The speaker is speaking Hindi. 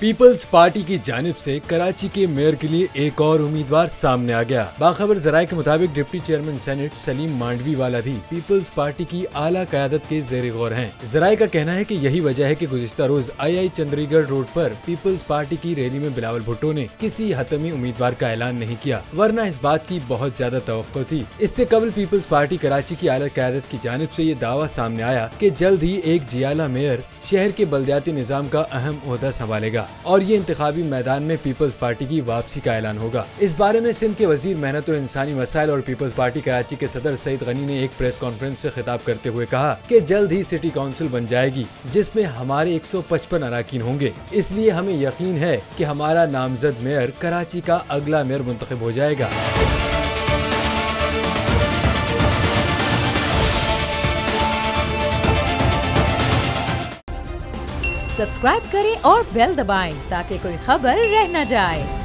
पीपल्स पार्टी की जानिब से कराची के मेयर के लिए एक और उम्मीदवार सामने आ गया। बाखबर जराये के मुताबिक deputy chairman senate Saleem Mandviwalla भी पीपल्स पार्टी की आला क़यादत के ज़ेर गौर हैं। जराये का कहना है कि यही वजह है कि गुज़िश्ता रोज आई चंद्रीगढ़ रोड पर पीपल्स पार्टी की रैली में बिलावल भुट्टो ने किसी हतमी उम्मीदवार का ऐलान नहीं किया, वरना इस बात की बहुत ज्यादा तवक्को थी। इससे कबल पीपल्स पार्टी कराची की आला क़यादत की जानिब से ये दावा सामने आया कि जल्द ही एक जियाला मेयर शहर के बल्दियाती निज़ाम का अहम ओहदा संभालेगा और ये इंतखाबी मैदान में पीपल्स पार्टी की वापसी का ऐलान होगा। इस बारे में सिंध के वजीर मेहनत और इंसानी मसाइल और पीपल्स पार्टी कराची के सदर सईद गनी ने एक प्रेस कॉन्फ्रेंस से खिताब करते हुए कहा कि जल्द ही सिटी काउंसिल बन जाएगी जिसमें हमारे 155 अराकीन होंगे। इसलिए हमें यकीन है कि हमारा नामजद मेयर कराची का अगला मेयर मुंतखब हो जाएगा। सब्सक्राइब करें और बेल दबाएं ताकि कोई खबर रह न जाए।